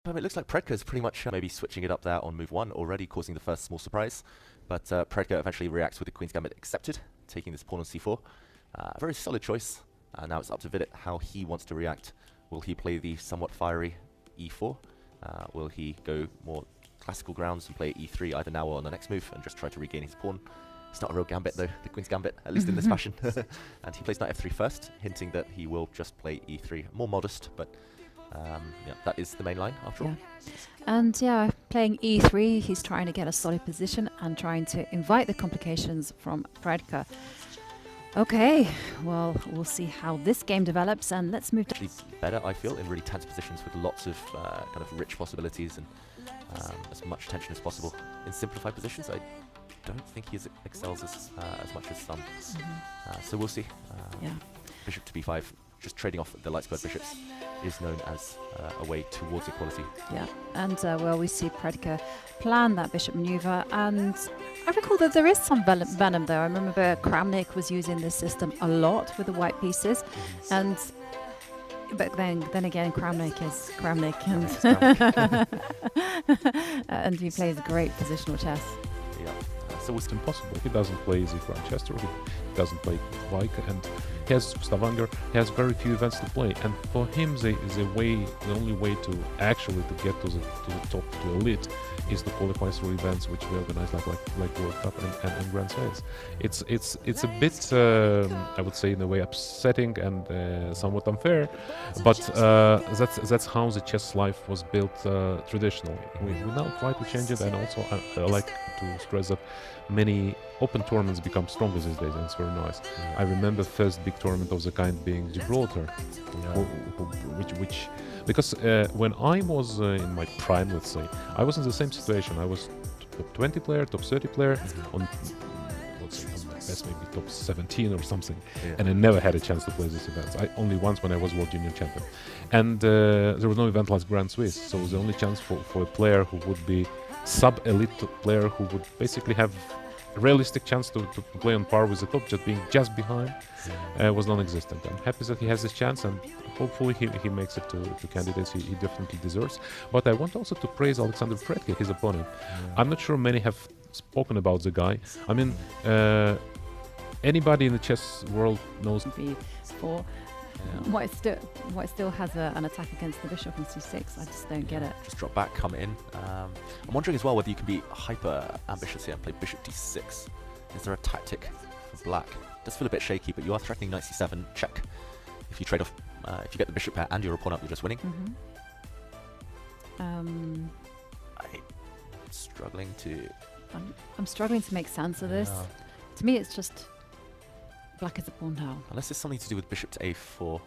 It looks like Predka is pretty much maybe switching it up there on move 1 already, causing the first small surprise. But Predka eventually reacts with the Queen's Gambit accepted, taking this pawn on c4. Very solid choice. Now it's up to Vidit how he wants to react. Will he play the somewhat fiery e4? Will he go more classical grounds and play e3 either now or on the next move and just try to regain his pawn? It's not a real gambit though, the Queen's Gambit, at least in this fashion. And he plays knight f3 first, hinting that he will just play e3. More modest, but yeah, that is the main line after all. And yeah, playing e3, he's trying to get a solid position and trying to invite the complications from Predka. Okay, well, we'll see how this game develops, and let's move to... Actually better, I feel, in really tense positions with lots of kind of rich possibilities and as much tension as possible. In simplified positions, I don't think he excels as much as some. So we'll see. Yeah. Bishop to b5, just trading off the light squared bishops, is known as a way towards equality. Yeah, and well, we see Predka plan that bishop maneuver, and I recall that there is some venom there. I remember Kramnik was using this system a lot with the white pieces, and but then again, Kramnik is Kramnik, and and he plays great positional chess. Yeah. So it's impossible. He doesn't play the Grand Chester, he doesn't play Vike, and he has Stavanger, he has very few events to play, and for him the only way to actually to get to the top, to elite, is to qualify through events which we organize like World Cup and Grand Swiss. It's a bit I would say in a way upsetting and somewhat unfair, but that's how the chess life was built traditionally. We now try to change it, and also I like to stress that many open tournaments become stronger these days, and it's very nice. I remember first big tournament of the kind being Gibraltar, which because when I was in my prime, let's say, I was in the same situation. I was top 20 player, top 30 player, on let's say on my best maybe top 17 or something, and I never had a chance to play these events. Only once when I was World Junior Champion, and there was no event like Grand Swiss, so the only chance for a player who would be sub-elite player, who would basically have a realistic chance to play on par with the top, just being just behind, was non-existent. I'm happy that he has this chance, and hopefully he makes it to candidates he definitely deserves. But I want also to praise Alexander Predka, his opponent. I'm not sure many have spoken about the guy. I mean, anybody in the chess world knows. For White still has an attack against the bishop on c6. I just don't get it. Just drop back, come in. I'm wondering as well whether you can be hyper ambitious here and play bishop d6. Is there a tactic for black? It does feel a bit shaky, but you are threatening knight c7, check. If you trade off, if you get the bishop pair and you're a pawn up, you're just winning. I'm struggling to... I'm struggling to make sense of this. To me, it's just black is a pawn down. Unless it's something to do with bishop to a4.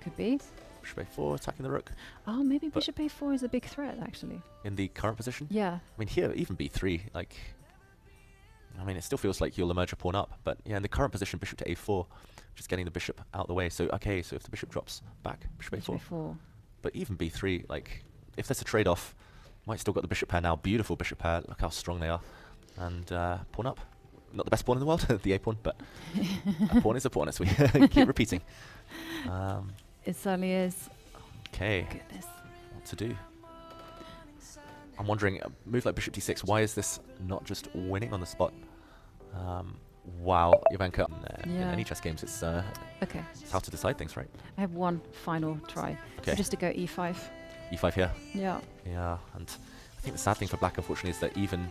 Could be. Bishop a4, attacking the rook. Oh, maybe bishop a4 is a big threat, actually. In the current position? Yeah. I mean, here, even b3, like... I mean, it still feels like you'll emerge a pawn up, but yeah, in the current position, bishop to a4, just getting the bishop out the way. So, okay, so if the bishop drops back, bishop a4. But even b3, like, if there's a trade-off, White's still got the bishop pair now. Beautiful bishop pair. Look how strong they are. And pawn up. Not the best pawn in the world, the a pawn, but a pawn is a pawn, as we keep repeating. It certainly is. Okay. Oh, goodness. What to do? I'm wondering, a move like bishop d6, why is this not just winning on the spot? Wow, Ivanka, in any chess games, it's how to decide things, right? I have one final try. Okay. So just to go e5. e5 here? Yeah. Yeah, and I think the sad thing for black, unfortunately, is that even...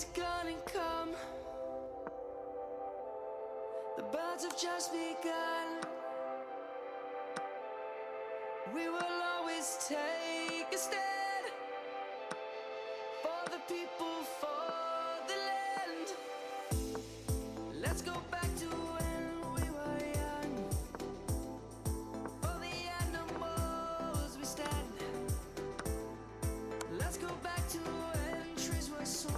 is gonna come. The birds have just begun. We will always take a stand for the people, for the land. Let's go back to when we were young. For the animals we stand. Let's go back to when trees were swung.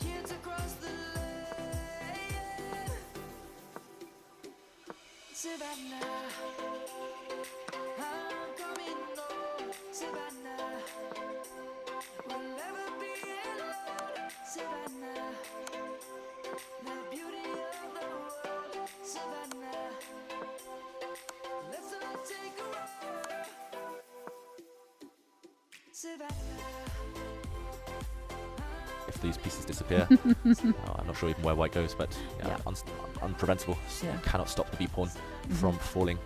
Kids across the land. Savannah, I'm coming home. Savannah, we'll never be alone. Savannah, the beauty of the world. Savannah, let's all take a roll. Savannah. If these pieces disappear, I'm not sure even where white goes, but yeah, unpreventable. So Yeah. you cannot stop the B pawn from falling. I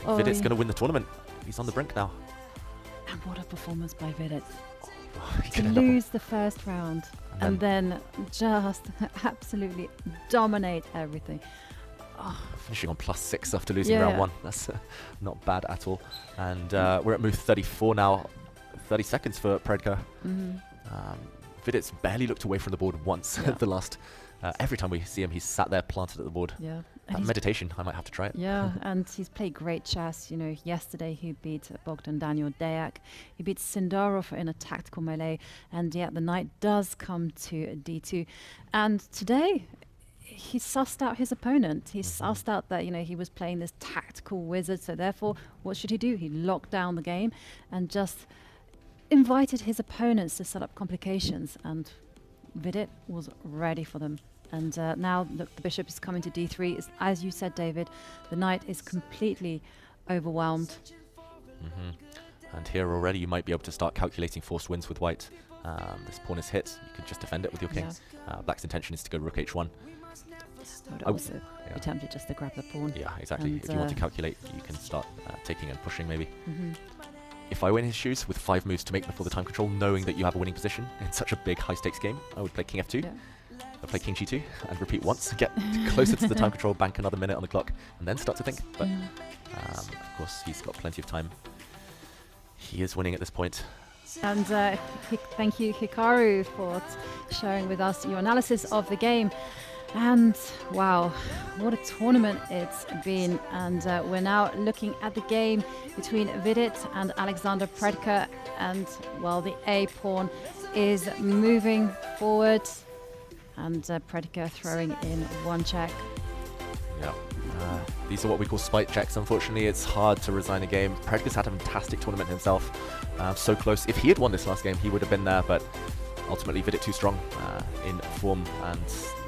Oh, think Vidit's yeah. going to win the tournament. He's on the brink now. And what a performance by Vidit. He To could end up lose the first round and then just absolutely dominate everything. finishing on +6 after losing Yeah. round 1. That's not bad at all. And we're at move 34 now. 30 seconds for Predka. Vidit's barely looked away from the board once. Yeah. The last, every time we see him, he's sat there planted at the board. Yeah. That And meditation, I might have to try it. yeah, and he's played great chess. You know, yesterday he beat Bogdan Daniel Deak. He beat Sindarov in a tactical melee. And yet the knight does come to d2. And today he sussed out his opponent. He sussed out that, you know, he was playing this tactical wizard. So therefore, what should he do? He locked down the game and just invited his opponents to set up complications. And Vidit was ready for them. And now the bishop is coming to d3. As you said, David, the knight is completely overwhelmed. And here already you might be able to start calculating forced wins with white. This pawn is hit. You can just defend it with your king. Black's intention is to go rook h1. I would Oh, also yeah. be tempted just to grab the pawn. Yeah, exactly. And, If you want to calculate, you can start taking and pushing maybe. Mhm. If I were in his shoes with 5 moves to make before the time control, knowing that you have a winning position in such a big high-stakes game, I would play king f2. Yeah. I'd play king g2 and repeat once, get closer to the time control, bank another minute on the clock, and then start to think. But of course, he's got plenty of time. He is winning at this point. And thank you, Hikaru, for sharing with us your analysis of the game. And wow, what a tournament it's been. And we're now looking at the game between Vidit and Alexander Predka. And well, the A pawn is moving forward. And Predka throwing in one check. Yeah. These are what we call spite checks. Unfortunately, it's hard to resign a game. Predka's had a fantastic tournament himself. So close. If he had won this last game, he would have been there, but ultimately Vidit too strong in form and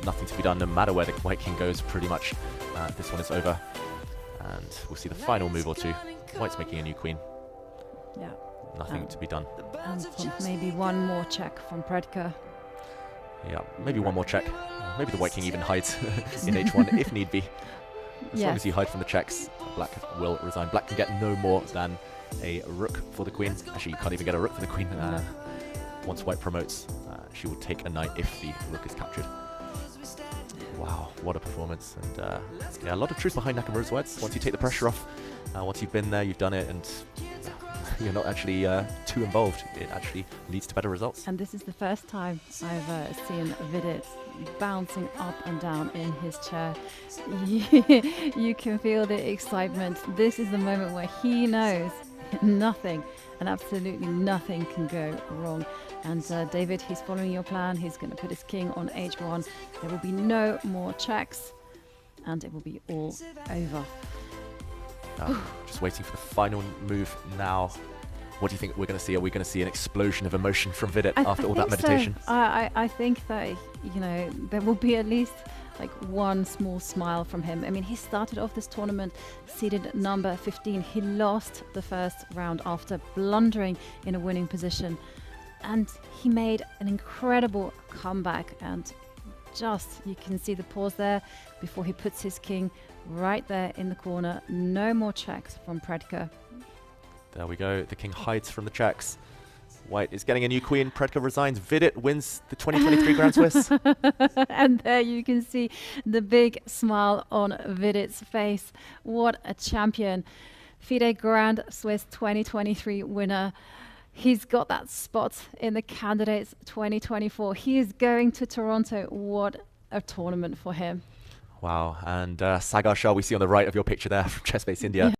nothing to be done no matter where the white king goes pretty much. This one is over. And we'll see the final move or two. White's making a new queen. Yeah. Nothing to be done. And maybe one more check from Predka. Yeah, maybe one more check. Maybe the white king even hides in h1 if need be. As long as you hide from the checks, black will resign. Black can get no more than a rook for the queen. Actually, you can't even get a rook for the queen. Once white promotes, she will take a knight if the rook is captured. Wow, what a performance. And yeah, a lot of truth behind Nakamura's words. Once you take the pressure off, once you've been there, you've done it, and you're not actually too involved. It actually leads to better results. And this is the first time I've seen Vidit bouncing up and down in his chair. You can feel the excitement. This is the moment where he knows nothing and absolutely nothing can go wrong. And David, he's following your plan. He's going to put his king on h1. There will be no more checks and it will be all over. Just waiting for the final move now. What do you think we're going to see? Are we going to see an explosion of emotion from Vidit after all that meditation? So. I think that, you know, there will be at least like one small smile from him. I mean, he started off this tournament seeded at number 15. He lost the first round after blundering in a winning position. And he made an incredible comeback. And just, you can see the pause there before he puts his king right there in the corner. No more checks from Predka. There we go. The king hides from the checks. White is getting a new queen. Predka resigns. Vidit wins the 2023 Grand Swiss. And there you can see the big smile on Vidit's face. What a champion. FIDE Grand Swiss 2023 winner. He's got that spot in the candidates 2024. He is going to Toronto. What a tournament for him. Wow. And Sagar Shah, we see on the right of your picture there from Chess Base India.